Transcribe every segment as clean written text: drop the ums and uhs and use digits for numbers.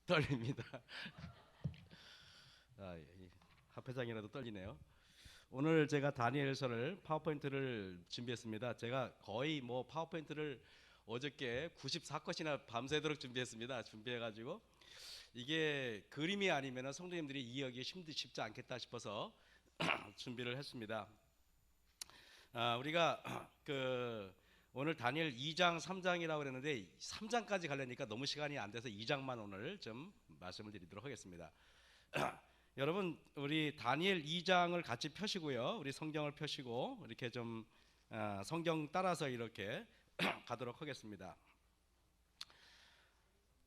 떨립니다. 합회장이라도 떨리네요. 오늘 제가 다니엘서를 파워포인트를 준비했습니다. 제가 거의 뭐 파워포인트를 어저께 94컷이나 밤새도록 준비했습니다. 준비해가지고 이게 그림이 아니면 성도님들이 이해하기 쉽지 않겠다 싶어서 준비를 했습니다. 우리가 오늘 다니엘 2장 3장이라고 그랬는데 3장까지 가려니까 너무 시간이 안 돼서 2장만 오늘 좀 말씀을 드리도록 하겠습니다. 여러분 우리 다니엘 2장을 같이 펴시고요. 우리 성경을 펴시고 이렇게 좀 성경 따라서 이렇게 가도록 하겠습니다.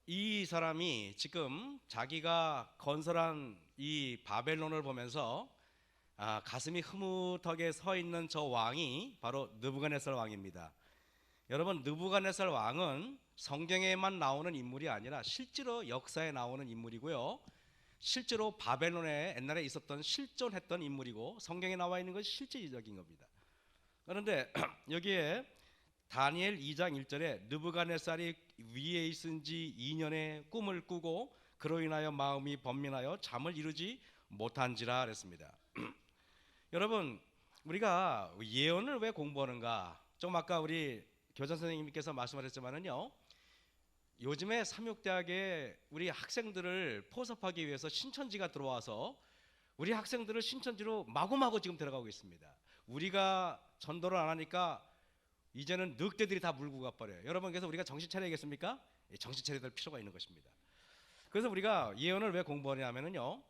이 사람이 지금 자기가 건설한 이 바벨론을 보면서 가슴이 흐뭇하게 서 있는 저 왕이 바로 느부갓네살 왕입니다. 여러분 느부갓네살 왕은 성경에만 나오는 인물이 아니라 실제로 역사에 나오는 인물이고요. 실제로 바벨론에 옛날에 있었던 실존했던 인물이고 성경에 나와 있는 것이 실제적인 겁니다. 그런데 여기에 다니엘 2장 1절에 느부갓네살이 위에 있은 지 2년의 꿈을 꾸고 그로 인하여 마음이 번민하여 잠을 이루지 못한지라 그랬습니다. 여러분 우리가 예언을 왜 공부하는가? 좀 아까 우리 교장 선생님께서 말씀하셨지만은요, 요즘에 삼육대학에 우리 학생들을 포섭하기 위해서 신천지가 들어와서 우리 학생들을 신천지로 마구마구 지금 들어가고 있습니다. 우리가 전도를 안 하니까 이제는 늑대들이 다 물고 가버려요. 여러분 그래서 우리가 정신 차려야겠습니까? 정신 차려야 될 필요가 있는 것입니다. 그래서 우리가 예언을 왜 공부하냐면요,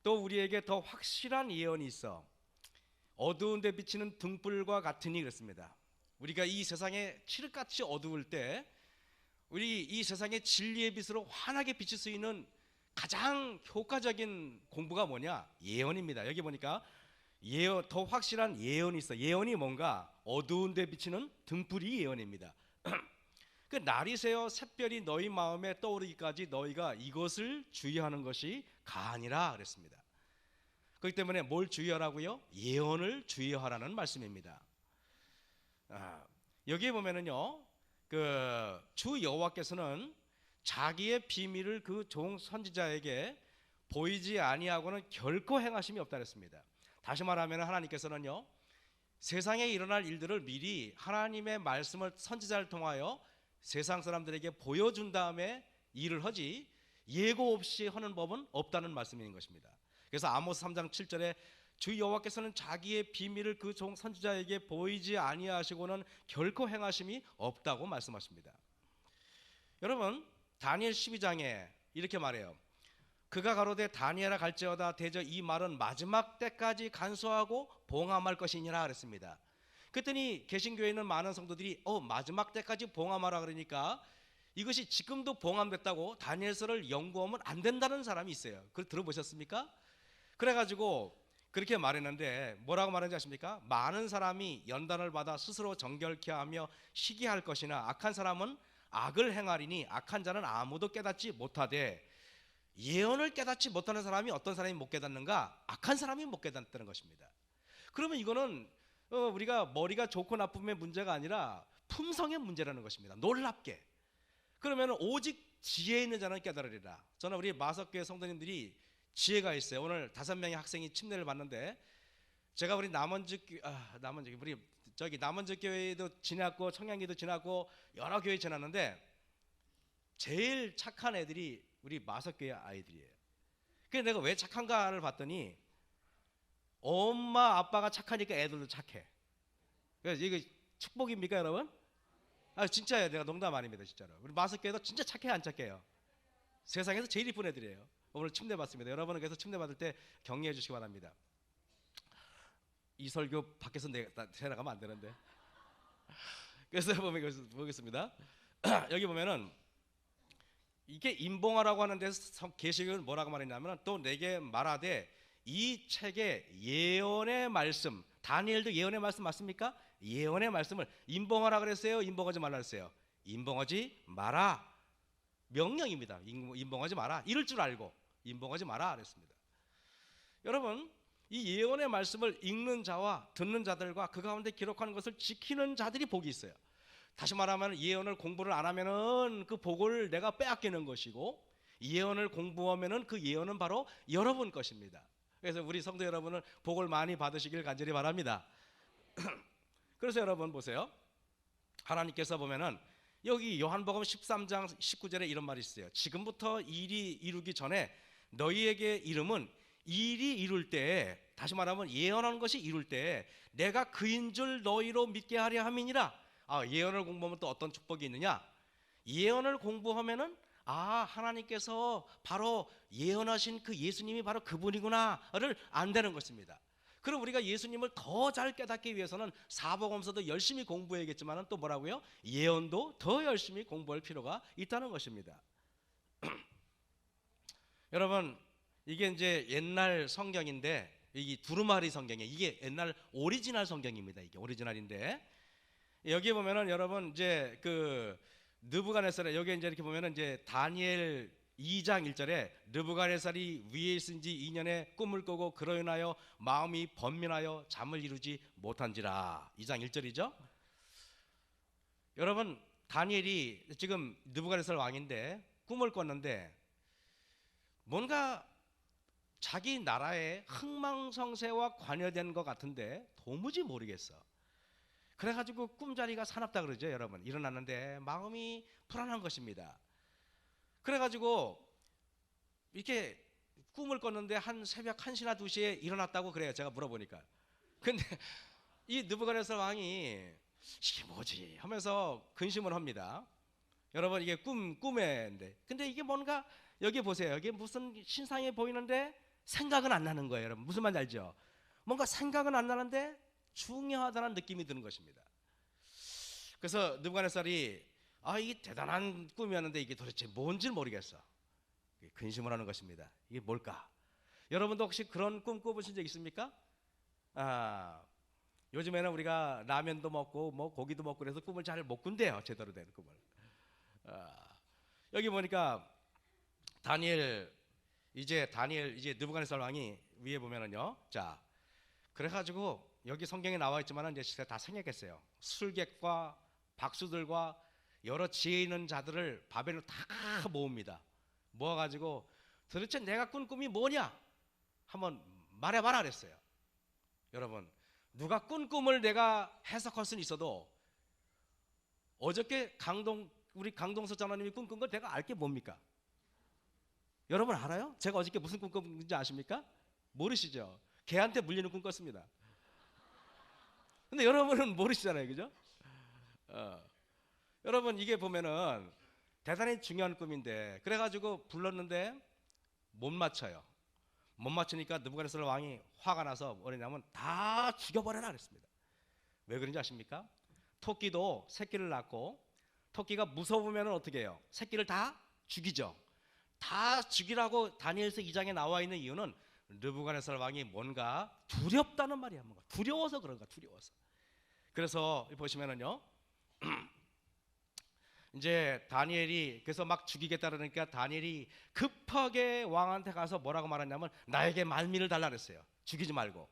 또 우리에게 더 확실한 예언이 있어. 어두운 데 비치는 등불과 같으니 그랬습니다. 우리가 이 세상에 칠흑같이 어두울 때 우리 이 세상의 진리의 빛으로 환하게 비칠 수 있는 가장 효과적인 공부가 뭐냐? 예언입니다. 여기 보니까 예언, 더 확실한 예언이 있어. 예언이 뭔가? 어두운 데 비치는 등불이 예언입니다. 그 날이 새어 샛별이 너희 마음에 떠오르기까지 너희가 이것을 주의하는 것이 가하니라 그랬습니다. 그렇기 때문에 뭘 주의하라고요? 예언을 주의하라는 말씀입니다. 여기에 보면은요, 주 여호와께서는 자기의 비밀을 그 종 선지자에게 보이지 아니하고는 결코 행하심이 없다 그랬습니다. 다시 말하면 하나님께서는요, 세상에 일어날 일들을 미리 하나님의 말씀을 선지자를 통하여 세상 사람들에게 보여준 다음에 일을 하지 예고 없이 하는 법은 없다는 말씀인 것입니다. 그래서 아모스 3장 7절에 주 여호와께서는 자기의 비밀을 그 종 선지자에게 보이지 아니하시고는 결코 행하심이 없다고 말씀하십니다. 여러분 다니엘 12장에 이렇게 말해요. 그가 가로되 다니엘아 갈지어다 대저 이 말은 마지막 때까지 간수하고 봉함할 것이니라 그랬습니다. 그랬더니 개신교에 있는 많은 성도들이 마지막 때까지 봉함하라 그러니까 이것이 지금도 봉함됐다고 다니엘서를 연구하면 안 된다는 사람이 있어요. 그걸 들어보셨습니까? 그래가지고 그렇게 말했는데 뭐라고 말하는지 아십니까? 많은 사람이 연단을 받아 스스로 정결케 하며 시기할 것이나 악한 사람은 악을 행하리니 악한 자는 아무도 깨닫지 못하되 예언을 깨닫지 못하는 사람이 어떤 사람이 못 깨닫는가? 악한 사람이 못 깨닫는 것입니다. 그러면 이거는 우리가 머리가 좋고 나쁨의 문제가 아니라 품성의 문제라는 것입니다. 놀랍게. 그러면 오직 지혜 있는 자는 깨달으리라. 저는 우리 마석교회 성도님들이 지혜가 있어요. 오늘 5명의 학생이 침례를 받는데 제가 우리 남원주 우리 저기 남원주 교회도 지났고 청량리도 지났고 여러 교회 지났는데 제일 착한 애들이 우리 마석교회 아이들이에요. 그래서 내가 왜 착한가를 봤더니 엄마 아빠가 착하니까 애들도 착해. 그래서 이게 축복입니까 여러분? 진짜예요. 내가 농담 아닙니다 진짜로. 우리 마석교회도 진짜 착해 안 착해요? 세상에서 제일 이쁜 애들이에요. 오늘 침례 받습니다. 여러분은 그래서 침례 받을 때 격려해 주시기 바랍니다. 이 설교 밖에서 내려가면 안 되는데. 그래서 보겠습니다. 여기 보면은 이게 임봉하라고 하는데 계시록은 뭐라고 말했냐면 또 내게 말하되 이 책에 예언의 말씀, 다니엘도 예언의 말씀 맞습니까? 예언의 말씀을 임봉하라 그랬어요? 임봉하지 말라 그랬어요? 임봉하지 마라. 명령입니다. 임봉하지 마라. 이럴 줄 알고 임봉하지 마라 그랬습니다. 여러분 이 예언의 말씀을 읽는 자와 듣는 자들과 그 가운데 기록하는 것을 지키는 자들이 복이 있어요. 다시 말하면 예언을 공부를 안 하면은 그 복을 내가 빼앗기는 것이고 예언을 공부하면은 그 예언은 바로 여러분 것입니다. 그래서 우리 성도 여러분은 복을 많이 받으시길 간절히 바랍니다. 그래서 여러분 보세요. 하나님께서 보면은 여기 요한복음 13장 19절에 이런 말이 있어요. 지금부터 일이 이루기 전에 너희에게 이름은 일이 이룰 때에, 다시 말하면 예언한 것이 이룰 때에 내가 그인 줄 너희로 믿게 하려 함이니라. 예언을 공부하면 또 어떤 축복이 있느냐? 예언을 공부하면은 하나님께서 바로 예언하신 그 예수님이 바로 그분이구나를 안다는 것입니다. 그럼 우리가 예수님을 더 잘 깨닫기 위해서는 사복음서도 열심히 공부해야겠지만 또 뭐라고요? 예언도 더 열심히 공부할 필요가 있다는 것입니다. 여러분, 이게 이제 옛날 성경인데, 이 두루마리 성경이에요. 이게 옛날 오리지널 성경입니다. 이게 오리지널인데, 여기 보면은 여러분 이제 그 느부갓네살에, 여기 이제 이렇게 보면은 이제 다니엘 2장 1절에 느부갓네살이 위에 있은 지 2년에 꿈을 꾸고 그로 인하여 마음이 번민하여 잠을 이루지 못한지라. 2장 1절이죠. 여러분, 다니엘이 지금 느부갓네살 왕인데 꿈을 꿨는데 뭔가 자기 나라의 흥망성쇠와 관여된 것 같은데 도무지 모르겠어. 그래가지고 꿈자리가 사납다 그러죠. 여러분, 일어났는데 마음이 불안한 것입니다. 그래가지고 이렇게 꿈을 꿨는데 한 새벽 1시나 2시에 일어났다고 그래요. 제가 물어보니까. 근데 이 느부갓네살 왕이 이게 뭐지 하면서 근심을 합니다. 여러분, 이게 꿈인데, 근데 이게 뭔가, 여기 보세요. 여기 무슨 신상이 보이는데 생각은 안 나는 거예요. 여러분, 무슨 말인지 알죠? 뭔가 생각은 안 나는데 중요하다는 느낌이 드는 것입니다. 그래서 느부갓네살이 이게 대단한 꿈이었는데 이게 도대체 뭔지 모르겠어. 근심을 하는 것입니다. 이게 뭘까? 여러분도 혹시 그런 꿈 꿔보신 적 있습니까? 요즘에는 우리가 라면도 먹고 뭐 고기도 먹고 그래서 꿈을 잘 못 꾼대요. 제대로 된 꿈을. 여기 보니까 다니엘 이제 느부갓네살 왕이 위에 보면은요. 자, 그래가지고 여기 성경에 나와 있지만은 이제 다 생략했어요. 술객과 박수들과 여러 지혜 있는 자들을 바벨로 다 모읍니다. 모아가지고 도대체 내가 꾼 꿈이 뭐냐? 한번 말해봐라 그랬어요. 여러분, 누가 꾼 꿈을 내가 해석할 수는 있어도 어저께 우리 강동석 장로님이 꿈꾼 걸 내가 알게 뭡니까? 여러분 알아요? 제가 어저께 무슨 꿈 꿨는지 아십니까? 모르시죠? 개한테 물리는 꿈 꿨습니다. 근데 여러분은 모르시잖아요, 그죠? 여러분, 이게 보면은 대단히 중요한 꿈인데, 그래가지고 불렀는데 못 맞춰요. 못 맞추니까 느부갓네살 왕이 화가 나서 뭐냐면 다 죽여버려라 그랬습니다. 왜 그런지 아십니까? 토끼도 새끼를 낳고 토끼가 무서우면 어떻게 해요? 새끼를 다 죽이죠. 다 죽이라고 다니엘서 2장에 나와 있는 이유는 느부갓네살 왕이 뭔가 두렵다는 말이야. 뭔가 두려워서 그런가, 두려워서. 그래서 보시면은요, 이제 다니엘이 그래서 막 죽이겠다 그러니까 다니엘이 급하게 왕한테 가서 뭐라고 말했냐면 나에게 말미를 달라 그랬어요. 죽이지 말고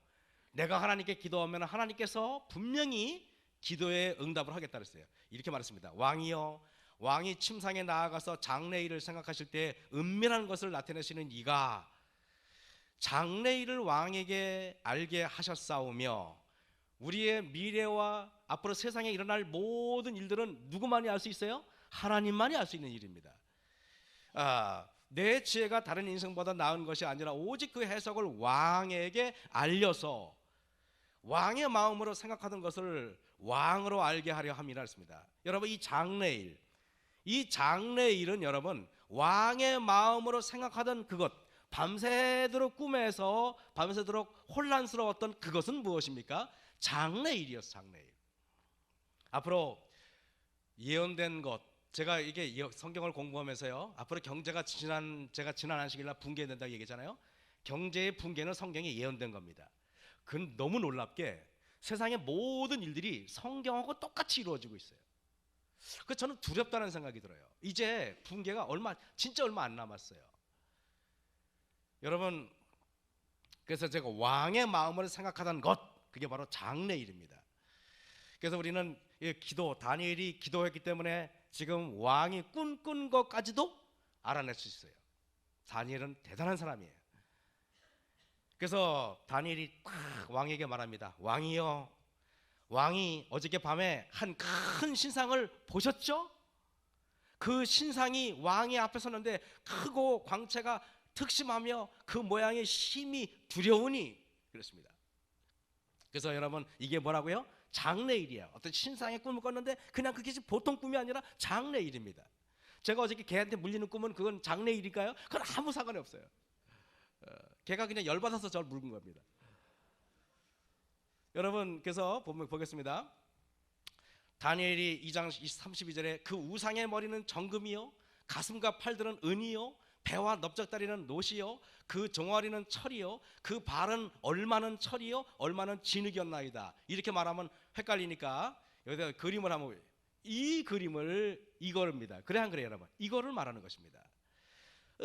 내가 하나님께 기도하면 하나님께서 분명히 기도에 응답을 하겠다 그랬어요. 이렇게 말했습니다. 왕이여, 왕이 침상에 나아가서 장래일을 생각하실 때 은밀한 것을 나타내시는 이가 장래일을 왕에게 알게 하셨사오며 우리의 미래와 앞으로 세상에 일어날 모든 일들은 누구만이 알 수 있어요? 하나님만이 알 수 있는 일입니다. 내 지혜가 다른 인생보다 나은 것이 아니라 오직 그 해석을 왕에게 알려서 왕의 마음으로 생각하던 것을 왕으로 알게 하려 함이라 했습니다. 여러분, 이 장래일은 여러분 왕의 마음으로 생각하던 그것, 밤새도록 꿈에서 밤새도록 혼란스러웠던 그것은 무엇입니까? 장래일이었어. 장래일. 앞으로 예언된 것, 제가 이게 성경을 공부하면서요, 앞으로 경제가 제가 지난 안식일날 붕괴된다고 얘기했잖아요. 경제의 붕괴는 성경에 예언된 겁니다. 그건 너무 놀랍게 세상의 모든 일들이 성경하고 똑같이 이루어지고 있어요. 그 저는 두렵다는 생각이 들어요. 이제 붕괴가 진짜 얼마 안 남았어요. 여러분, 그래서 제가 왕의 마음을 생각하던 것, 그게 바로 장래일입니다. 그래서 우리는 다니엘이 기도했기 때문에 지금 왕이 꿈꾼 것까지도 알아낼 수 있어요. 다니엘은 대단한 사람이에요. 그래서 다니엘이 딱 왕에게 말합니다. 왕이여, 왕이 어저께 밤에 한 큰 신상을 보셨죠? 그 신상이 왕의 앞에 섰는데 크고 광채가 특심하며 그 모양이 심히 두려우니 그랬습니다. 그래서 여러분, 이게 뭐라고요? 장래일이에요. 어떤 신상의 꿈을 꿨는데 그냥 그게 보통 꿈이 아니라 장래일입니다. 제가 어저께 개한테 물리는 꿈은 그건 장래일일까요? 그건 아무 상관이 없어요. 개가 그냥 열받아서 저를 물은 겁니다. 여러분, 그래서 보겠습니다. 다니엘이 2장 32절에 그 우상의 머리는 정금이요, 가슴과 팔들은 은이요, 배와 넓적다리는 노시요, 그 종아리는 철이요, 그 발은 얼마는 철이요, 얼마는 진흙이었나이다. 이렇게 말하면 헷갈리니까 여기다 그림을 하면 이 그림을 이거입니다. 그래 안 그래요, 여러분? 이거를 말하는 것입니다.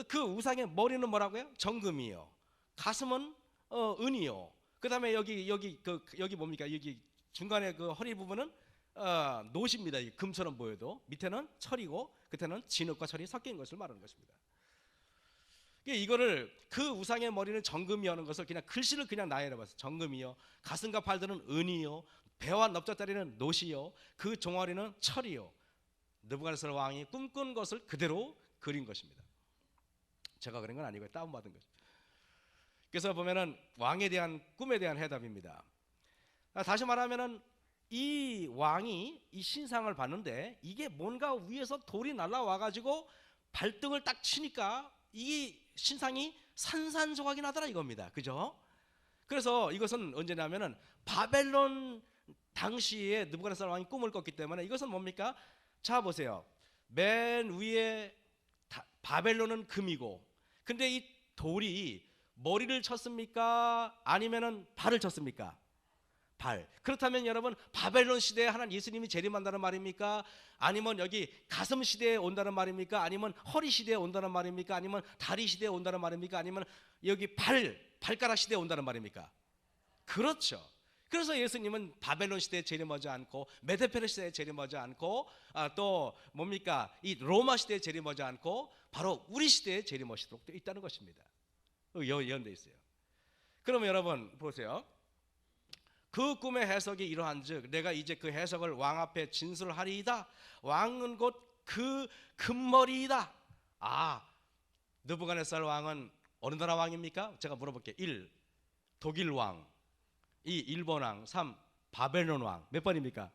그 우상의 머리는 뭐라고요? 정금이요, 가슴은 은이요. 그다음에 여기 뭡니까? 여기 중간에 그 허리 부분은 노십니다. 금처럼 보여도 밑에는 철이고 끝에는 진흙과 철이 섞인 것을 말하는 것입니다. 이거를 그 우상의 머리는 정금이라는 것을 그냥 글씨를 그냥 나열해봤어요. 정금이요, 가슴과 팔들은 은이요, 배와 넓적다리는 노시요, 그 종아리는 철이요. 느부갓네살 왕이 꿈꾼 것을 그대로 그린 것입니다. 제가 그린 건 아니고요, 다운받은 것입니다. 그래서 보면은 왕에 대한 꿈에 대한 해답입니다. 다시 말하면은 이 왕이 이 신상을 봤는데 이게 뭔가 위에서 돌이 날라와 가지고 발등을 딱 치니까 이 신상이 산산조각이 나더라 이겁니다. 그죠? 그래서 이것은 언제냐면은 바벨론 당시에 느부갓네살 왕이 꿈을 꿨기 때문에 이것은 뭡니까? 자 보세요. 맨 위에 바벨론은 금이고, 근데 이 돌이 머리를 쳤습니까? 아니면은 발을 쳤습니까? 발. 그렇다면 여러분, 바벨론 시대에 하나님 예수님이 재림한다는 말입니까? 아니면 여기 가슴 시대에 온다는 말입니까? 아니면 허리 시대에 온다는 말입니까? 아니면 다리 시대에 온다는 말입니까? 아니면 여기 발가락 시대에 온다는 말입니까? 그렇죠. 그래서 예수님은 바벨론 시대에 재림하지 않고 메데페르 시대에 재림하지 않고 또 뭡니까? 이 로마 시대에 재림하지 않고 바로 우리 시대에 재림하시도록 되어 있다는 것입니다. 예언되어 있어요. 그러면 여러분 보세요. 그 꿈의 해석이 이러한즉 내가 이제 그 해석을 왕 앞에 진술하리이다. 왕은 곧 그 금머리이다. 느부갓네살 왕은 어느 나라 왕입니까? 제가 물어볼게요. 1. 독일 왕, 2. 일본 왕, 3. 바벨론 왕. 몇 번입니까?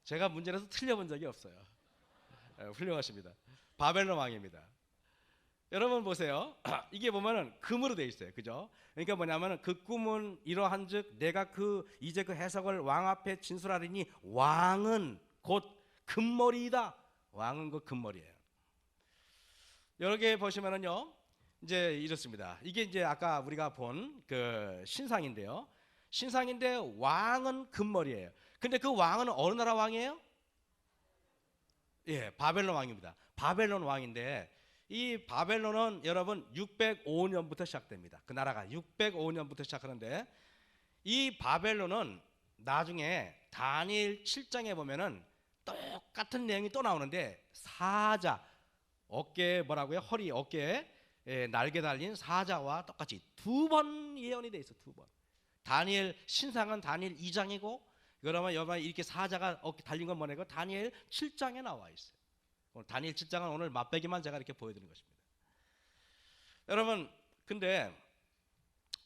제가 문제에서 틀려본 적이 없어요. 훌륭하십니다. 바벨론 왕입니다. 여러분 보세요. 이게 보면은 금으로 되어 있어요. 그죠? 그러니까 뭐냐면은 그 꿈은 이러한즉 내가 이제 그 해석을 왕 앞에 진술하리니 왕은 곧 금머리이다. 왕은 곧 금머리예요. 여기 보시면은요. 이제 이렇습니다. 이게 이제 아까 우리가 본 그 신상인데요. 신상인데 왕은 금머리예요. 근데 그 왕은 어느 나라 왕이에요? 예, 바벨론 왕입니다. 바벨론 왕인데 이 바벨론은 여러분 605년부터 시작됩니다. 그 나라가 605년부터 시작하는데 이 바벨론은 나중에 다니엘 7장에 보면은 똑같은 내용이 또 나오는데 사자, 어깨에 뭐라고요? 허리, 어깨에 날개 달린 사자와 똑같이 2번 예언이 돼 있어. 2번. 다니엘 신상은 다니엘 2장이고 그러면 여러분 이렇게 사자가 어깨 달린 건 뭐냐고 다니엘 7장에 나와 있어요. 다니엘 7장은 오늘 맛배기만 제가 이렇게 보여드리는 것입니다. 여러분, 근데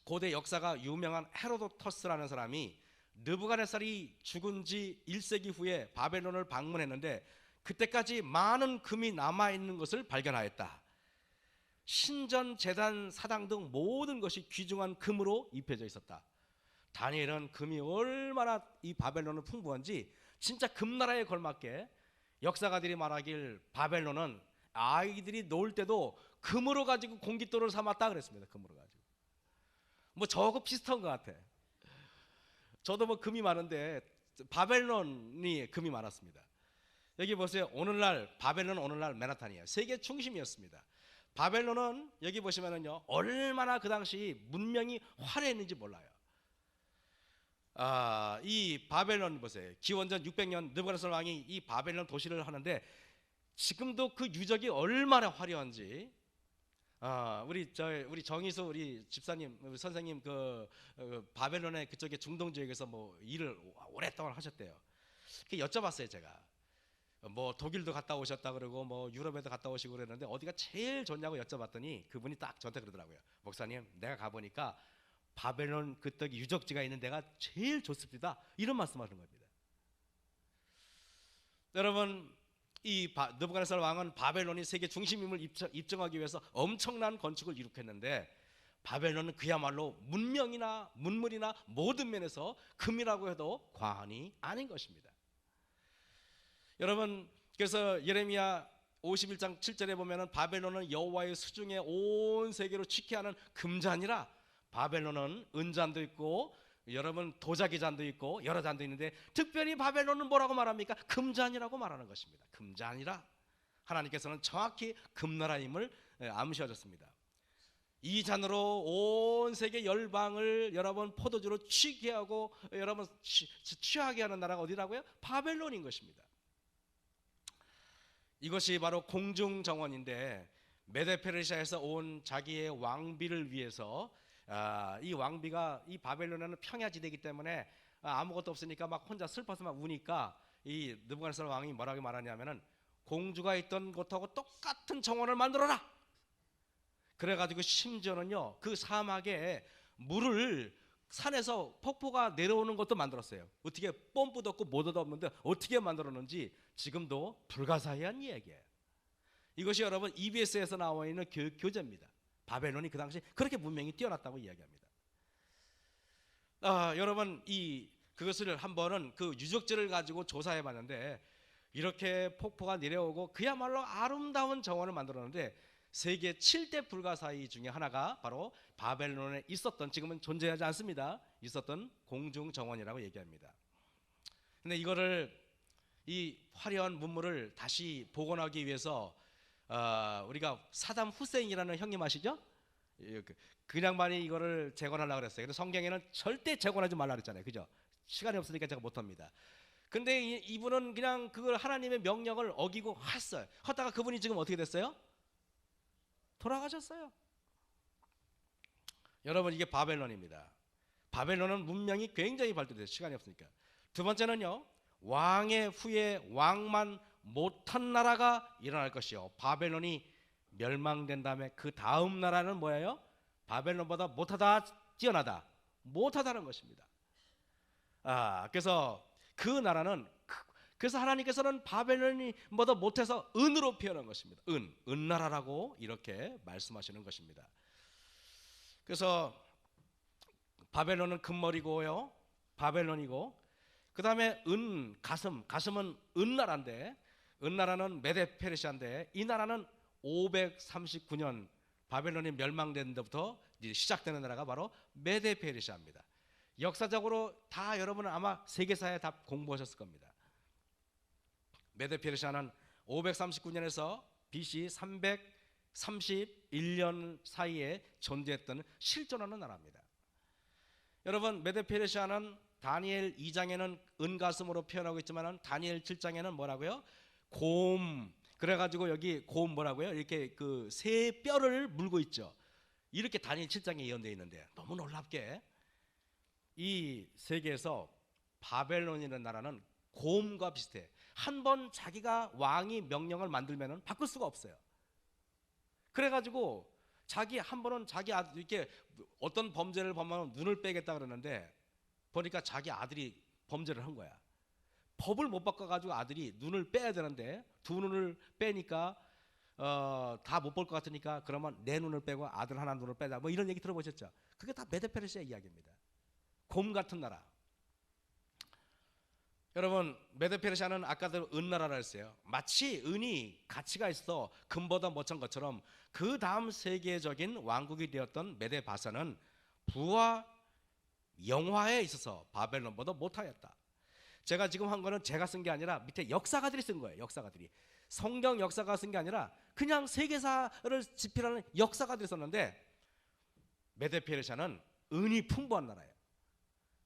고대 역사가 유명한 헤로도터스라는 사람이 느부갓네살이 죽은 지 1세기 후에 바벨론을 방문했는데 그때까지 많은 금이 남아있는 것을 발견하였다. 신전, 제단, 사당 등 모든 것이 귀중한 금으로 입혀져 있었다. 다니엘은 금이 얼마나 이 바벨론은 풍부한지 진짜 금나라에 걸맞게 역사가들이 말하길 바벨론은 아이들이 놀 때도 금으로 가지고 공깃돌을 삼았다 그랬습니다. 금으로 가지고. 뭐 저거 비슷한 것 같아. 저도 뭐 금이 많은데 바벨론이 금이 많았습니다. 여기 보세요. 오늘날 바벨론은 오늘날 맨하탄이에요. 세계 중심이었습니다. 바벨론은 여기 보시면은요 얼마나 그 당시 문명이 화려했는지 몰라요. 이 바벨론 보세요. 기원전 600년 느부갓네살 왕이 이 바벨론 도시를 하는데 지금도 그 유적이 얼마나 화려한지 우리 정희수 우리 집사님, 우리 선생님 바벨론의 그쪽에 중동 지역에서 뭐 일을 오랫동안 하셨대요. 그 여쭤봤어요 제가. 뭐 독일도 갔다 오셨다 그러고 뭐 유럽에도 갔다 오시고 그랬는데 어디가 제일 좋냐고 여쭤봤더니 그분이 딱 저한테 그러더라고요. 목사님, 내가 가보니까 바벨론 그쪽 유적지가 있는 데가 제일 좋습니다. 이런 말씀하시는 겁니다. 여러분, 이 느부갓네살 왕은 바벨론이 세계 중심임을 입증하기 위해서 엄청난 건축을 이룩했는데 바벨론은 그야말로 문명이나 문물이나 모든 면에서 금이라고 해도 과언이 아닌 것입니다. 여러분, 그래서 예레미야 51장 7절에 보면은 바벨론은 여호와의 수중에 온 세계로 취케하는 금잔이라. 바벨론은 은잔도 있고 여러분 도자기 잔도 있고 여러 잔도 있는데 특별히 바벨론은 뭐라고 말합니까? 금잔이라고 말하는 것입니다. 금잔이라. 하나님께서는 정확히 금나라임을 암시하셨습니다. 이 잔으로 온 세계 열방을 여러분 포도주로 취하게 하고 여러분 취하게 하는 나라가 어디라고요? 바벨론인 것입니다. 이것이 바로 공중정원인데 메데페르시아에서 온 자기의 왕비를 위해서 이 왕비가 이 바벨론에는 평야지대이기 때문에 아무것도 없으니까 막 혼자 슬퍼서 막 우니까 이 느부갓네살 왕이 뭐라고 말하냐면은 공주가 있던 곳하고 똑같은 정원을 만들어라. 그래가지고 심지어는요 그 사막에 물을 산에서 폭포가 내려오는 것도 만들었어요. 어떻게 펌프도 없고 모터도 없는데 어떻게 만들었는지 지금도 불가사의한 이야기예요. 이것이 여러분 EBS에서 나와 있는 교육 교재입니다. 바벨론이 그 당시 그렇게 문명이 뛰어났다고 이야기합니다. 여러분 그것을 한번은 그 유적지를 가지고 조사해 봤는데 이렇게 폭포가 내려오고 그야말로 아름다운 정원을 만들었는데 세계 7대 불가사의 중에 하나가 바로 바벨론에 있었던, 지금은 존재하지 않습니다, 있었던 공중정원이라고 얘기합니다. 근데 이 화려한 문물을 다시 복원하기 위해서 우리가 사담 후세인이라는 형님 아시죠? 그 양반이 이거를 재건하려고 그랬어요. 근데 성경에는 절대 재건하지 말라 그랬잖아요. 그죠? 시간이 없으니까 제가 못합니다. 근데 이분은 그냥 그걸 하나님의 명령을 어기고 했어요. 하다가 그분이 지금 어떻게 됐어요? 돌아가셨어요. 여러분, 이게 바벨론입니다. 바벨론은 문명이 굉장히 발달돼요. 시간이 없으니까. 두 번째는요, 왕의 후에 왕만 못한 나라가 일어날 것이요, 바벨론이 멸망된 다음에 그 다음 나라는 뭐예요? 바벨론보다 못하다, 뛰어나다, 못하다는 것입니다. 그래서 그 나라는, 그래서 하나님께서는 바벨론이 뭐더 못해서 은으로 표현한 것입니다. 은나라라고 이렇게 말씀하시는 것입니다. 그래서 바벨론은 금머리고요, 바벨론이고, 그 다음에 가슴은 은나라인데, 은나라는 메데페르시아인데, 이 나라는 539년 바벨론이 멸망된 데부터 시작되는 나라가 바로 메데페르시아입니다. 역사적으로 다 여러분은 아마 세계사에 다 공부하셨을 겁니다. 메데페르시아는 539년에서 BC 331년 사이에 존재했던 실존하는 나라입니다. 여러분, 메데페르시아는 다니엘 2장에는 은가슴으로 표현하고 있지만 다니엘 7장에는 뭐라고요? 곰. 그래가지고 여기 곰 뭐라고요? 이렇게 그 새 뼈를 물고 있죠. 이렇게 다니엘 7장에 예언되어 있는데, 너무 놀랍게 이 세계에서 바벨론이라는 나라는 곰과 비슷해. 한번 자기가 왕이 명령을 만들면은 바꿀 수가 없어요. 그래가지고 한 번은 자기 아들, 이렇게 어떤 범죄를 범하면 눈을 빼겠다 그러는데 보니까 자기 아들이 범죄를 한 거야. 법을 못 바꿔가지고 아들이 눈을 빼야 되는데 두 눈을 빼니까 다 못 볼 것 같으니까 그러면 내 눈을 빼고 아들 하나 눈을 빼자, 뭐 이런 얘기 들어보셨죠? 그게 다 메데페르시아 이야기입니다. 곰 같은 나라. 여러분, 메데페르시아는 아까도 은나라라 했어요. 마치 은이 가치가 있어 금보다 못한 것처럼 그 다음 세계적인 왕국이 되었던 메데바사는 부와 영화에 있어서 바벨론보다 못하였다. 제가 지금 한 거는 제가 쓴 게 아니라 밑에 역사가들이 쓴 거예요. 역사가들이. 성경 역사가 쓴 게 아니라 그냥 세계사를 집필하는 역사가들이 썼는데, 메데페르시아는 은이 풍부한 나라예요.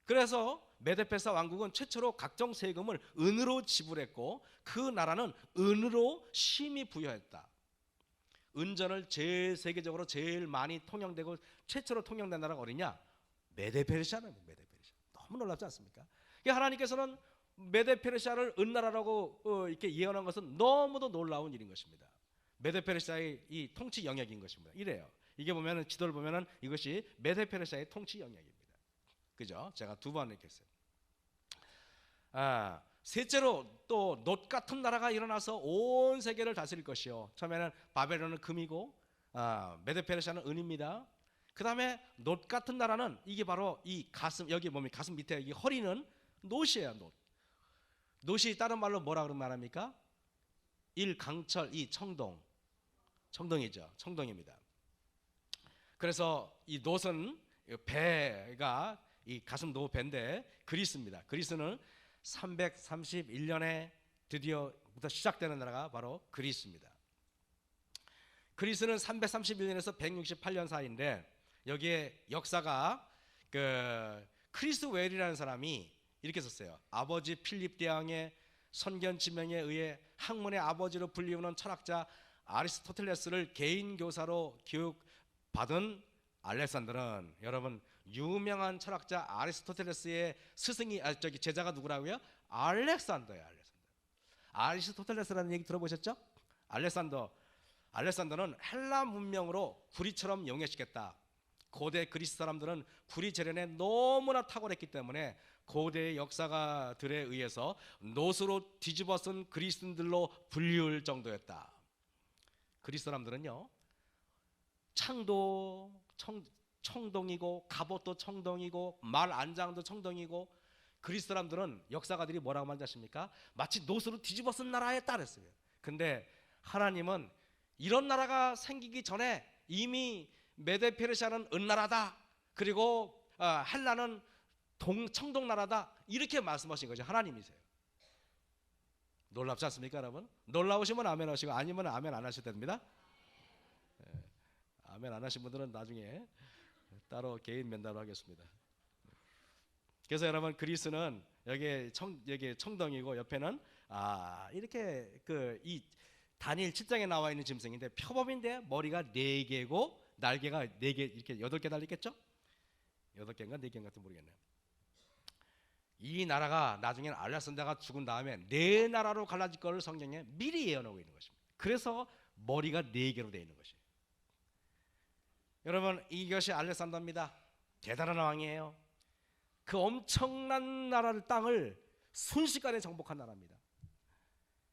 그래서 메데페르시아 왕국은 최초로 각종 세금을 은으로 지불했고 그 나라는 은으로 심히 부여했다. 은전을 세계적으로 제일 많이 통용되고 최초로 통용된 나라가 어디냐? 메데페르시아는 메데페르시아. 너무 놀랍지 않습니까? 하나님께서는 메데페르시아를 은나라라고 이렇게 예언한 것은 너무도 놀라운 일인 것입니다. 메데페르시아의 이 통치 영역인 것입니다. 이래요. 이게 보면은 지도를 보면은 이것이 메데페르시아의 통치 영역입니다. 그죠? 제가 두 번 이렇게 했어요. 셋째로 또 놋 같은 나라가 일어나서 온 세계를 다스릴 것이요. 처음에는 바벨론은 금이고 메데페르시아는 은입니다. 그 다음에 놋 같은 나라는 이게 바로 이 가슴, 여기 보면 가슴 밑에 이 허리는 놋이에요. 놋. 놋이 다른 말로 뭐라 그러면 말합니까? 일강철, 이 청동이죠. 청동입니다. 그래서 이 놋은 배가 이 가슴 노 배인데 그리스입니다. 그리스는 331년에 드디어부터 시작되는 나라가 바로 그리스입니다. 그리스는 331년에서 168년 사이인데 여기에 역사가 크리스웰이라는 사람이 이렇게 썼어요. 아버지 필립 대왕의 선견 지명에 의해 학문의 아버지로 불리우는 철학자 아리스토텔레스를 개인 교사로 교육받은 알렉산더는, 여러분 유명한 철학자 아리스토텔레스의 스승이 제자가 누구라고요? 알렉산더예요. 아리스토텔레스라는 얘기 들어보셨죠? 알렉산더는 헬라 문명으로 구리처럼 용해시켰다. 고대 그리스 사람들은 구리 재련에 너무나 탁월했기 때문에 고대의 역사가들에 의해서 놋으로 뒤집어 쓴 그리스인들로 불리울 정도였다. 그리스 사람들은요, 창도 청동이고 갑옷도 청동이고 말 안장도 청동이고, 그리스 사람들은 역사가들이 뭐라고 말하지 않습니까? 마치 놋으로 뒤집어 쓴 나라에 따랐어요. 근데 하나님은 이런 나라가 생기기 전에 이미 메데페르시아는 은나라다, 그리고 헬라는 청동나라다, 이렇게 말씀하신 거죠. 하나님이세요. 놀랍지 않습니까, 여러분? 놀라우시면 아멘 하시고 아니면 아멘 안 하셔도 됩니다. 아멘 안 하신 분들은 나중에 따로 개인 면담을 하겠습니다. 그래서 여러분, 그리스는 여기 청동이고 옆에는 이렇게 이 다니엘 7장에 나와 있는 짐승인데 표범인데 머리가 4개고 날개가 4개, 이렇게 8개 달렸겠죠? 8개인가 4개인가 모르겠네요. 이 나라가 나중에는 알렉산더가 죽은 다음에 4나라로 갈라질 것을 성경에 미리 예언하고 있는 것입니다. 그래서 머리가 4개로 되어 있는 것이에요. 여러분, 이것이 알렉산더입니다. 대단한 왕이에요. 그 엄청난 땅을 순식간에 정복한 나라입니다.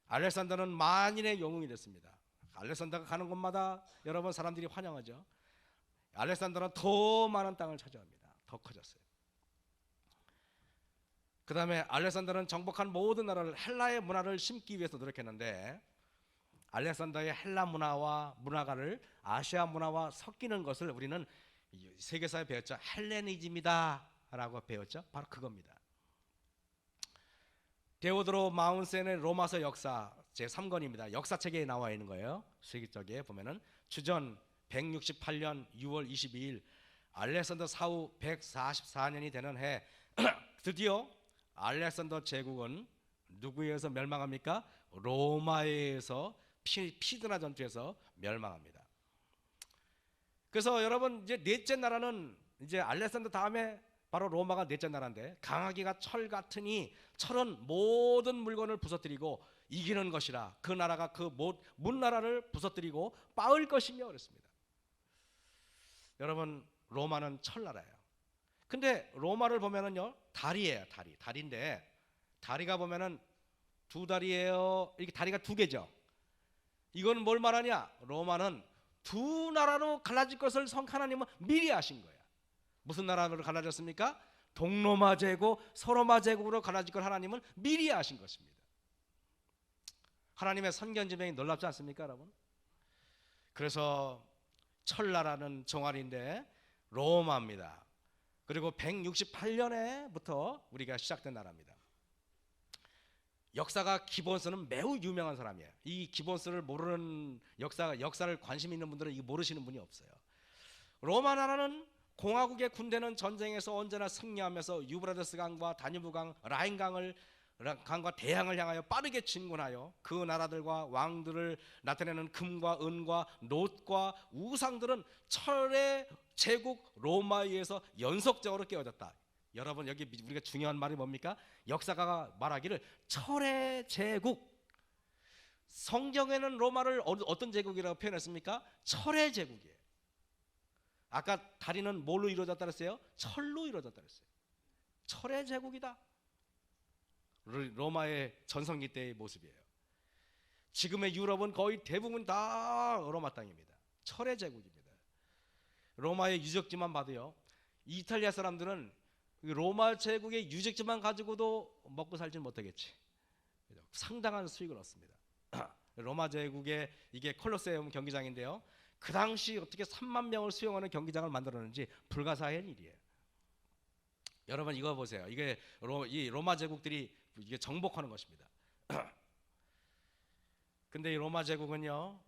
알렉산더는 만인의 영웅이 됐습니다. 알렉산더가 가는 곳마다 여러분 사람들이 환영하죠. 알렉산더는 더 많은 땅을 차지합니다. 더 커졌어요. 그 다음에 알렉산더는 정복한 모든 나라를 헬라의 문화를 심기 위해서 노력했는데, 알렉산더의 헬라 문화가를 아시아 문화와 섞이는 것을 우리는 세계사에 배웠죠. 헬레니즘이다 라고 배웠죠. 바로 그겁니다. 데오드로 마운센의 로마서 역사 제3권입니다. 역사책에 나와 있는 거예요. 세계적에 보면은 주전 168년 6월 22일 알렉산더 사후 144년이 되는 해 드디어 알렉산더 제국은 누구에 의해서 멸망합니까? 로마에 의해서 피드나 전투에서 멸망합니다. 그래서 여러분, 이제 넷째 나라는 이제 알렉산더 다음에 바로 로마가 넷째 나라인데, 강하기가 철 같으니 철은 모든 물건을 부서뜨리고 이기는 것이라 그 나라가 그 문나라를 부서뜨리고 빠을 것이며 그랬습니다. 여러분, 로마는 철나라예요. 근데 로마를 보면은요, 다리예요. 다리인데 다리가 보면은 2다리예요. 이렇게 다리가 2개죠. 이건 뭘 말하냐? 로마는 2나라로 갈라질 것을 하나님은 미리 아신 거예요. 무슨 나라로 갈라졌습니까? 동로마 제국, 서로마 제국으로 갈라질 걸 하나님은 미리 아신 것입니다. 하나님의 선견지명이 놀랍지 않습니까, 여러분? 그래서 철나라는 종아리인데 로마입니다. 그리고 168년에부터 우리가 시작된 나라입니다. 역사가 기본서는 매우 유명한 사람이에요. 이 기본서를 모르는 역사를 관심 있는 분들은 이거 모르시는 분이 없어요. 로마 나라는 공화국의 군대는 전쟁에서 언제나 승리하면서 유브라데스 강과 다뉴브 강, 라인 강을 강과 대양을 향하여 빠르게 진군하여 그 나라들과 왕들을 나타내는 금과 은과 놋과 우상들은 철의 제국 로마에 의해서 연속적으로 깨어졌다. 여러분, 여기 우리가 중요한 말이 뭡니까? 역사가가 말하기를 철의 제국. 성경에는 로마를 어떤 제국이라고 표현했습니까? 철의 제국이에요. 아까 다리는 뭘로 이루어졌다 그랬어요? 철로 이루어졌다 그랬어요. 철의 제국이다. 로마의 전성기 때의 모습이에요. 지금의 유럽은 거의 대부분 다 로마 땅입니다. 철의 제국입니다. 로마의 유적지만 봐도요, 이탈리아 사람들은 로마 제국의 유적지만 가지고도 먹고 살지는 못하겠지. 상당한 수익을 얻습니다. 로마 제국의 이게 콜로세움 경기장인데요, 그 당시 어떻게 3만 명을 수용하는 경기장을 만들었는지 불가사의 일이에요. 여러분, 이거 보세요. 이게 이 로마 제국들이 이게 정복하는 것입니다. 근데 이 로마 제국은요,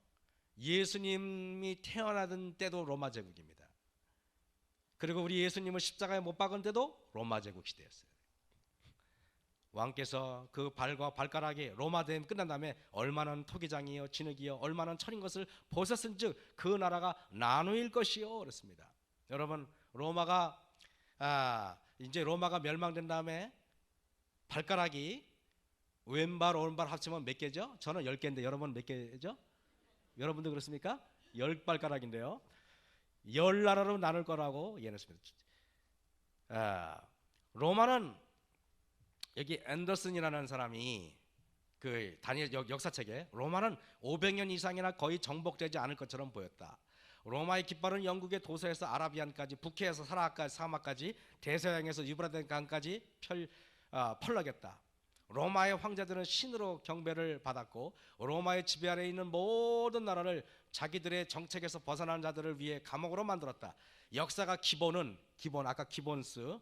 예수님이 태어나던 때도 로마 제국입니다. 그리고 우리 예수님을 십자가에 못 박은 때도 로마 제국 시대였어요. 왕께서 그 발과 발가락이 로마 대임 끝난 다음에 얼마나 토기장이요 진흙이요 얼마나 철인 것을 벗었은즉 그 나라가 나누일 것이요 그랬습니다. 여러분, 이제 로마가 멸망된 다음에 발가락이 왼발 오른발 합치면 몇 개죠? 저는 10개인데 여러분 몇 개죠? 여러분도 그렇습니까? 10발가락인데요, 10나라로 나눌 거라고 예언했습니다. 로마는, 여기 앤더슨이라는 사람이 그 다니엘 역사책에 로마는 500년 이상이나 거의 정복되지 않을 것처럼 보였다. 로마의 깃발은 영국의 도서에서 아라비안까지, 북해에서 사마까지, 대서양에서 유브라데 강까지 펄럭였다. 로마의 황제들은 신으로 경배를 받았고 로마의 지배 아래에 있는 모든 나라를 자기들의 정책에서 벗어난 자들을 위해 감옥으로 만들었다. 역사가 아까 기본스,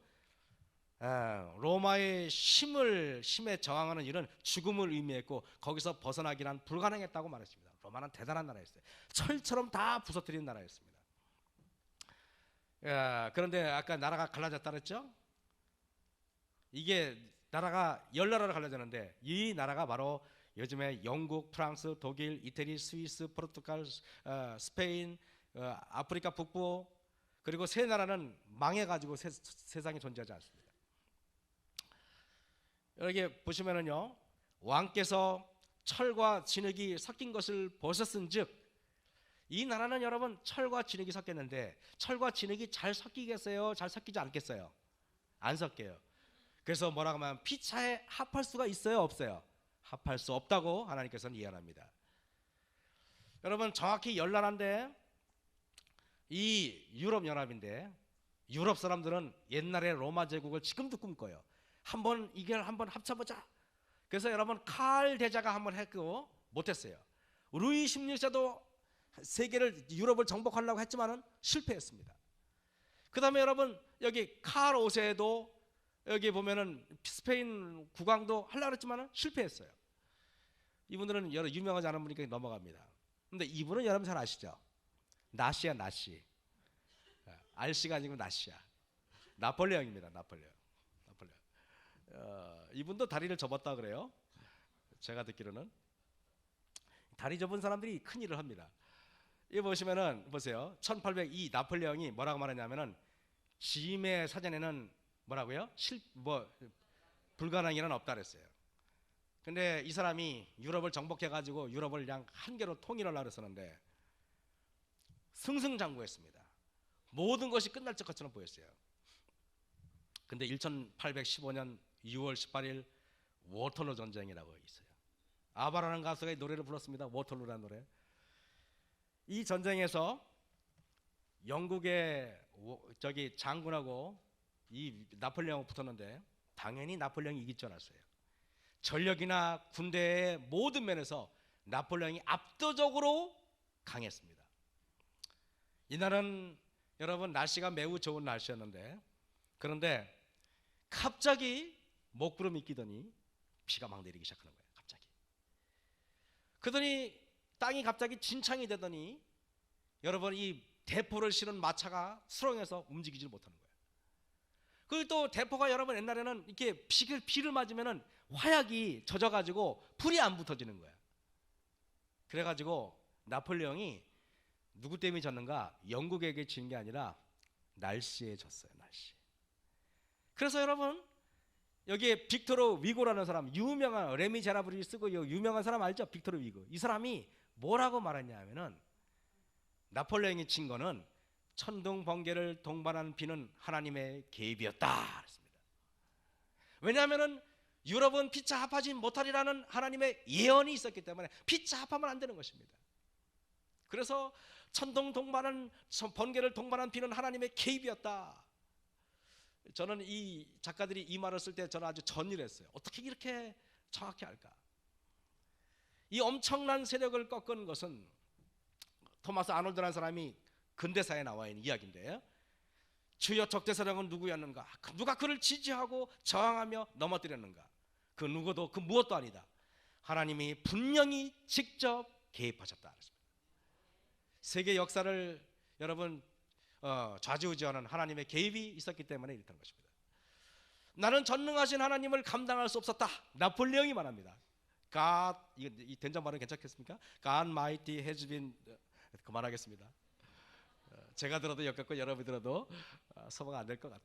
로마의 힘에 저항하는 일은 죽음을 의미했고 거기서 벗어나기란 불가능했다고 말했습니다. 로마는 대단한 나라였어요. 철처럼 다 부서뜨린 나라였습니다. 그런데 아까 나라가 갈라졌다 그랬죠? 이게 나라가 10나라로 갈라졌는데 이 나라가 바로 요즘에 영국, 프랑스, 독일, 이태리, 스위스, 포르투갈, 스페인, 아프리카 북부, 그리고 세 나라는 망해가지고 세상에 존재하지 않습니다. 여기 보시면은요, 왕께서 철과 진흙이 섞인 것을 보셨은즉, 이 나라는 여러분 철과 진흙이 섞였는데 철과 진흙이 잘 섞이겠어요? 잘 섞이지 않겠어요? 안 섞여요. 그래서 뭐라고 하면 피차에 합할 수가 있어요? 없어요? 합할 수 없다고 하나님께서는 예언합니다. 여러분, 정확히 10나라인데 이 유럽 연합인데 유럽 사람들은 옛날에 로마 제국을 지금도 꿈꿔요. 이걸 한번 합쳐보자. 그래서 여러분, 칼 대자가 한번 했고 못했어요. 루이 16세도 세계를, 유럽을 정복하려고 했지만은 실패했습니다. 그 다음에 여러분, 여기 칼 5세도 여기 보면은 스페인 국왕도 하려고 했지만은 실패했어요. 이분들은 여러 유명하지 않은 분이니까 넘어갑니다. 근데 이분은 여러분 잘 아시죠? 나시야, 나시. 알씨가 아니고 나시야. 나폴레옹입니다. 나폴레옹. 이분도 다리를 접었다 그래요. 제가 듣기로는 다리 접은 사람들이 큰 일을 합니다. 이 보시면은 보세요. 1802 나폴레옹이 뭐라고 말했냐면은 짐의 사전에는 뭐라고요? 불가능이란 없다 그랬어요. 근데 이 사람이 유럽을 정복해 가지고 유럽을 그냥 한 개로 통일하려고 했었는데 승승장구했습니다. 모든 것이 끝날 것처럼 보였어요. 근데 1815년 6월 18일 워털루 전쟁이라고 있어요. 아바라는 가수가 이 노래를 불렀습니다. 워털루라는 노래. 이 전쟁에서 영국의 장군하고 이 나폴레옹 붙었는데 당연히 나폴레옹이 이길 줄 알았어요. 전력이나 군대의 모든 면에서 나폴레옹이 압도적으로 강했습니다. 이날은 여러분 날씨가 매우 좋은 날씨였는데, 그런데 갑자기 먹구름이 끼더니 비가 막 내리기 시작하는 거예요. 갑자기. 그러더니 땅이 갑자기 진창이 되더니 여러분, 이 대포를 실은 마차가 수렁에서 움직이질 못하는 거예요. 그리고 또 대포가 여러분 옛날에는 이렇게 비를 맞으면은 화약이 젖어가지고 불이 안 붙어지는 거야. 그래가지고 나폴레옹이 누구 때문에 졌는가? 영국에게 진 게 아니라 날씨에 졌어요. 날씨. 그래서 여러분 여기에 빅토르 위고라는 사람, 유명한 레미제라블이 쓰고 유명한 사람 알죠? 빅토르 위고. 이 사람이 뭐라고 말했냐면은 나폴레옹이 친 거는 천둥 번개를 동반한 비는 하나님의 계획이었다 그랬습니다. 왜냐하면은 유럽은 피차 합하지 못하리라는 하나님의 예언이 있었기 때문에 피차 합하면 안 되는 것입니다. 그래서 천둥 동반한 번개를 동반한 비는 하나님의 계획이었다. 저는 이 작가들이 이 말을 쓸 때 저는 아주 전율했어요. 어떻게 이렇게 정확히 할까? 이 엄청난 세력을 꺾은 것은 토마스 아놀드라는 사람이 근대사에 나와 있는 이야기인데요. 주요 적대 세력은 누구였는가? 누가 그를 지지하고 저항하며 넘어뜨렸는가? 그 누구도 그 무엇도 아니다. 하나님이 분명히 직접 개입하셨다. 세계 역사를 여러분 좌지우지하는 하나님의 개입이 있었기 때문에 이랬던 것입니다. 나는 전능하신 하나님을 감당할 수 없었다. 나폴레옹이 말합니다. God, 이 된장 발음 괜찮겠습니까? God mighty has been. 그만하겠습니다. 제가 들어도 역겹고 여러분이 들어도 소화가 안 될 것 같아.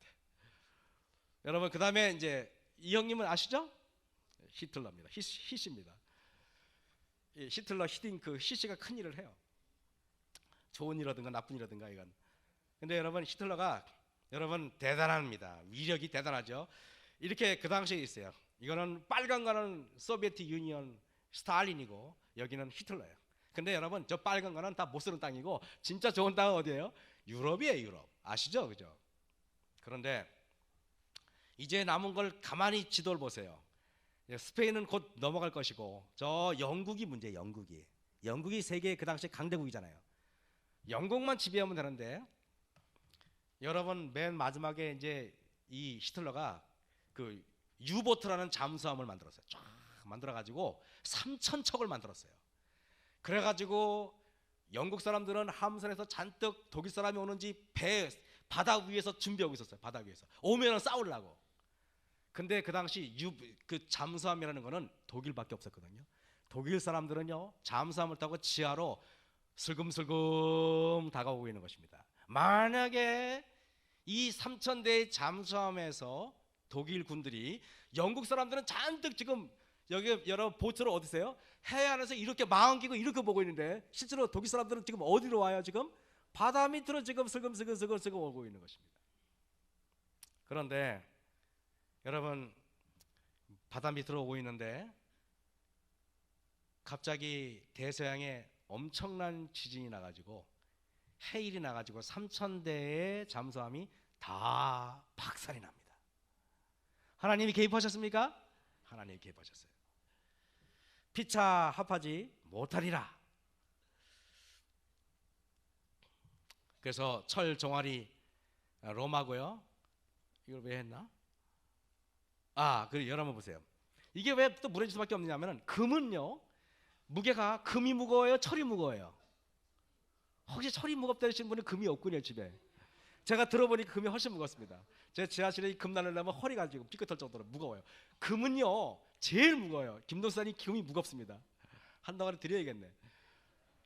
여러분 그 다음에 이제 이 형님은 아시죠? 히틀러입니다. 히시입니다. 히틀러 히딩 그 히시가 큰 일을 해요. 좋은 일이라든가 나쁜 일이라든가 이건. 근데 여러분 히틀러가 여러분 대단합니다. 위력이 대단하죠. 이렇게 그 당시에 있어요. 이거는 빨간 거는 소비에트 유니언 스탈린이고 여기는 히틀러예요. 근데 여러분 저 빨간 거는 다 못 쓰는 땅이고 진짜 좋은 땅은 어디예요? 유럽이에요. 유럽. 아시죠? 그죠? 그런데 이제 남은 걸 가만히 지도를 보세요. 스페인은 곧 넘어갈 것이고 저 영국이 문제예요. 영국이 세계 그 당시 강대국이잖아요. 영국만 지배하면 되는데 여러분 맨 마지막에 이제 이 히틀러가 그 유보트라는 잠수함을 만들었어요. 쫙 만들어가지고 3,000척을 만들었어요. 그래가지고 영국 사람들은 함선에서 잔뜩 독일 사람이 오는지 배 바다 위에서 준비하고 있었어요. 바다 위에서 오면은 싸우려고. 근데 그 당시 그 잠수함이라는 거는 독일밖에 없었거든요. 독일 사람들은요 잠수함을 타고 지하로 슬금슬금 다가오고 있는 것입니다. 만약에 이 3,000대의 잠수함에서 독일 군들이 영국 사람들은 잔뜩 지금 여기 여러분 보트로 어디세요? 해안에서 이렇게 망기고 이렇게 보고 있는데 실제로 독일 사람들은 지금 어디로 와요? 지금 바다 밑으로 지금 슬금슬금 오고 있는 것입니다. 그런데 여러분 바다 밑으로 오고 있는데 갑자기 대서양에 엄청난 지진이 나가지고 해일이 나가지고 3,000대의 잠수함이 다 박살이 납니다. 하나님이 개입하셨습니까? 하나님이 개입하셨어요. 피차 합하지 못하리라. 그래서 철 종아리 로마고요. 이걸 왜 했나? 그 여러분 보세요. 이게 왜 또 무너질 수밖에 없느냐면은 금은요 무게가 금이 무거워요, 철이 무거워요. 혹시 철이 무겁다 하시는 분은 금이 없군요 집에. 제가 들어보니까 금이 훨씬 무겁습니다. 제 지하실에 금 나르려면 허리가 지금 삐끗할 정도로 무거워요. 금은요 제일 무거워요. 김도사님 금이 무겁습니다. 한 덩어리 드려야겠네.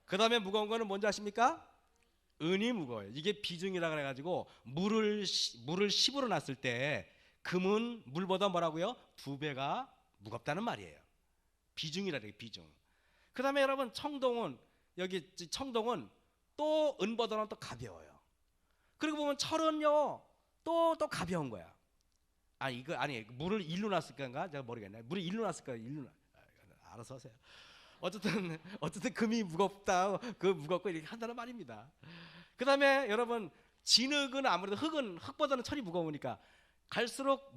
그 다음에 무거운 거는 뭔지 아십니까? 은이 무거워요. 이게 비중이라 그래가지고 물을 10으로 놨을 때 금은 물보다 뭐라고요? 2배가 무겁다는 말이에요. 비중이라 그래요. 비중. 그 다음에 여러분 청동은 여기 청동은 또 은보다는 또 가벼워요. 그리고 보면 철은요 또 가벼운 거야. 아니 물을 일로 놨을 건가? 제가 모르겠네. 물을 일로 놨을 거야. 알아서 하세요. 어쨌든 금이 무겁다. 그 무겁고 이렇게 한다는 말입니다. 그 다음에 여러분 진흙은 아무래도 흙보다는 철이 무거우니까 갈수록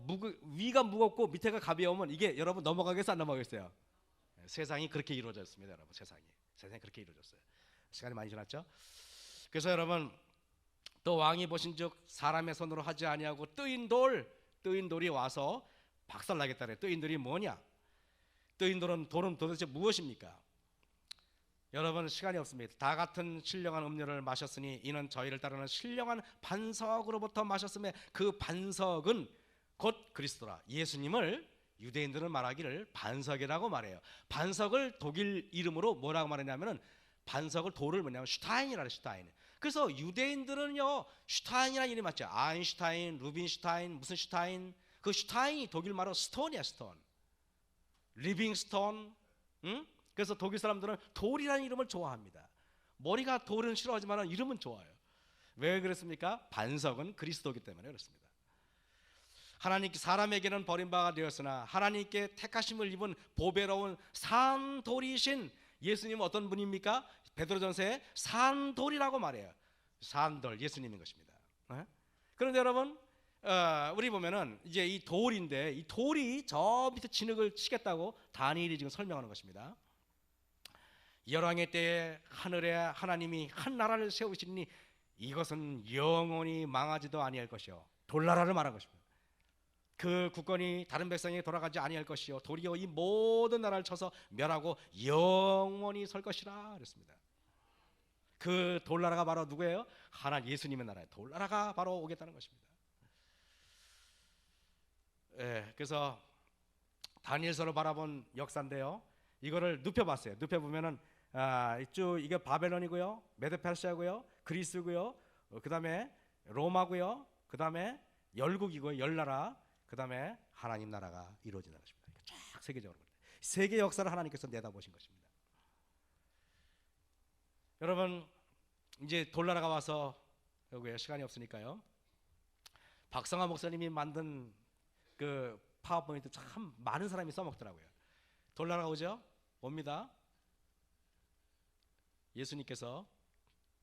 위가 무겁고 밑에가 가벼우면 이게 여러분 넘어가겠어 안 넘어가겠어요? 세상이 그렇게 이루어졌습니다. 여러분 세상이 그렇게 이루어졌어요. 시간이 많이 지났죠? 그래서 여러분 또 왕이 보신즉 사람의 손으로 하지 아니하고 뜨인 돌이 와서 박살나겠다 그래요. 뜨인 돌이 뭐냐? 뜨인 돌은 도대체 무엇입니까? 여러분 시간이 없습니다. 다 같은 신령한 음료를 마셨으니 이는 저희를 따르는 신령한 반석으로부터 마셨음에 그 반석은 곧 그리스도라. 예수님을 유대인들은 말하기를 반석이라고 말해요. 반석을 독일 이름으로 뭐라고 말했냐면은 반석을 돌을 뭐냐면 슈타인이라 슈타인. 그래서 유대인들은요 슈타인이라는 이름이 맞죠. 아인슈타인, 루빈슈타인, 무슨 슈타인. 그 슈타인이 독일 말로 스톤이야 스톤. 리빙스톤. 응? 그래서 독일 사람들은 돌이라는 이름을 좋아합니다. 머리가 돌은 싫어하지만 이름은 좋아요. 왜 그렇습니까? 반석은 그리스도이기 때문에 그렇습니다. 하나님께 사람에게는 버림받아 되었으나 하나님께 택하심을 입은 보배로운 산돌이신 예수님은 어떤 분입니까? 베드로전서에 산돌이라고 말해요. 산돌 예수님인 것입니다. 그런데 여러분 우리 보면은 이제 이 돌인데 이 돌이 저 밑에 진흙을 치겠다고 다니엘이 지금 설명하는 것입니다. 열왕의 때에 하늘에 하나님이 한 나라를 세우시니 이것은 영원히 망하지도 아니할 것이요 돌나라를 말한 것입니다. 그 국권이 다른 백성에게 돌아가지 아니할 것이요 도리어 이 모든 나라를 쳐서 멸하고 영원히 설 것이라 그랬습니다. 그 돌나라가 바로 누구예요? 하나님 예수님의 나라예요. 돌나라가 바로 오겠다는 것입니다. 그래서 다니엘서를 바라본 역사인데요. 이거를 눕혀봤어요. 눕혀보면은 쭉 이게 바벨론이고요, 메도페르시아고요, 그리스고요, 그 다음에 로마고요, 그 다음에 열국이고요, 열나라, 그 다음에 하나님 나라가 이루어지는 것입니다. 쫙 세계적으로 세계 역사를 하나님께서 내다보신 것입니다. 여러분 이제 돌나라가 와서 여기에 시간이 없으니까요. 박성화 목사님이 만든 그 파워포인트 참 많은 사람이 써먹더라고요. 돌나라가 오죠? 옵니다. 예수님께서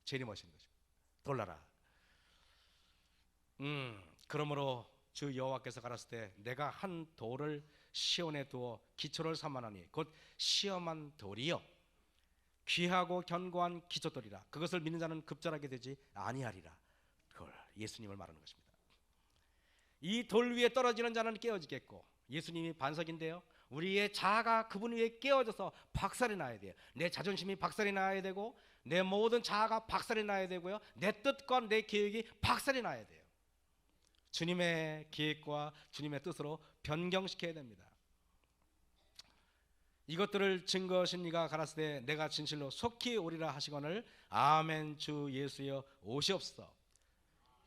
재림하시는 거죠. 돌나라. 그러므로 주 여호와께서 가라사대 때 내가 한 돌을 시온에 두어 기초를 삼아나니 곧 시험한 돌이요 귀하고 견고한 기초돌이라. 그것을 믿는 자는 급절하게 되지 아니하리라. 그걸 예수님을 말하는 것입니다. 이 돌 위에 떨어지는 자는 깨어지겠고 예수님이 반석인데요. 우리의 자아가 그분 위에 깨어져서 박살이 나야 돼요. 내 자존심이 박살이 나야 되고 내 모든 자아가 박살이 나야 되고요. 내 뜻과 내 계획이 박살이 나야 돼요. 주님의 계획과 주님의 뜻으로 변경시켜야 됩니다. 이것들을 증거하신 이가 가라사대 내가 진실로 속히 오리라 하시거늘 아멘. 주 예수여 오시옵소서.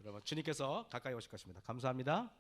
여러분 주님께서 가까이 오실 것입니다. 감사합니다.